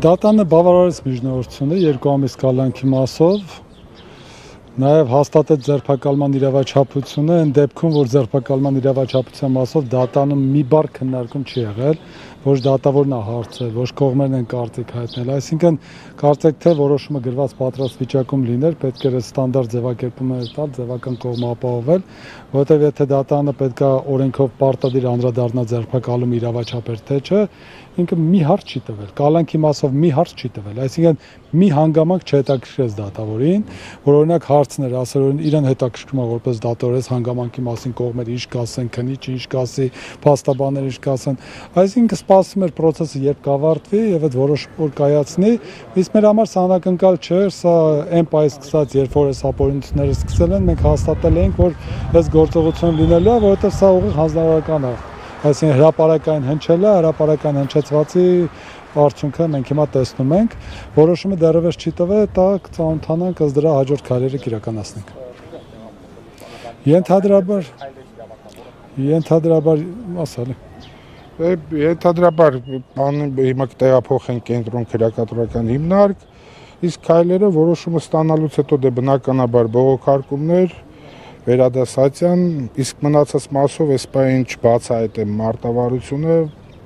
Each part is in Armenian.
Դատանը բավարարեց միջնորդությունը 2 ամիս կալանքի մասով, նաև հաստատեց ձերբակալման իրավաչափությունը, այն դեպքում, որ ձերբակալման իրավաչափության մասով դատանում մի բառ քննարկում չի եղել, ոչ դատավորն է հարցել, ոչ կողմերն են կարծիք հայտնել, այսինքն կարծեք թե որոշումը գրված պատրաստ վիճակում լիներ, պետք էր ստանդարտ ձևակերպումներ տալ, ձևական կողմը ապահովել, որովհետև եթե դատանը պետք է օրենքով պարտադիր անդրադառնա ձերբակալում իրավաչափեր թե չէ, ինքը մի հարց չի տվել, կալանքի մասով մի հարց չի տվել, այսինքն մի հանգամանք չհետաքրքրեց դատավորին, որ օրինակ հարցներ ասել, որ իրեն հետաքրքրում է որպես դատորես հանգամանքի մասին կողմեր ինչ կասեն, քնիչ ինչ կասի, փաստաբաններ ինչ կասեն, այսինքն սպասում էր process-ը երբ կավարտվի եւ այդ որոշումը որ կայացնի, իսկ մեր համար սա անակնկալ չէր, սա այն պայս սկսած երբ որ այս ապօրինությունները սկսել են, մենք հաստատել էինք, որ այս գործողությունը լինելու է, որովհետեւ սա ուղիղ հանձնարարական է, այսինքն հրապարակային հնչելը, հրապարակային հնչեցվածի արդյունքը մենք հիմա տեսնում ենք, որոշումը դեռևս չի տվել, դա կծանոթանանք, ըստ դրա հաջորդ քայլերը կիրականացնենք։ Ենթադրաբար ասալի։ Ենթադրաբար հիմա կտեղափոխենք կենտրոն քրեակատորական հիմնարկ, իսկ քայլերը որոշումը ստանալուց հետո դե բնականաբար բողոքարկումներ, վերադասացիան, իսկ մնացած մասով էս բան ինչ բացահայտեմ մարտավարությունը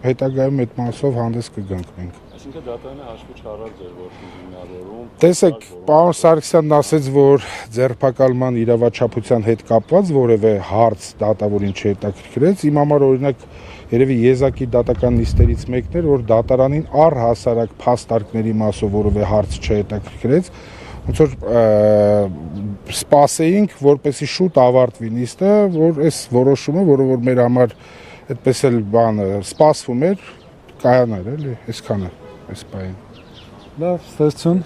հետագայում այդ մասով հանդես կգանք մենք։ Այսինքն դատարանը հաշվի չառած էր որոշում հիմնավորում։ Տեսեք, պարոն Սարգսյանն ասեց, որ ձերբակալման իրավաչափության հետ կապված որևէ հարց դատավորին չհետաքրքրեց։ Իմ համար օրինակ երևի եզակի դատական նիստերից մեկն էր, որ դատարանին առհասարակ փաստարկների մասով որևէ հարց չհետաքրքրեց, ոնց որ սպասեինք, որպեսի շուտ ավարտվի նիստը, որ այս որոշումը, որը որ մեր համար այդպես էլ բանը սպասվում էր, կայանար էլի, այսքանը, այս բանը։ Լավ, ստեցություն։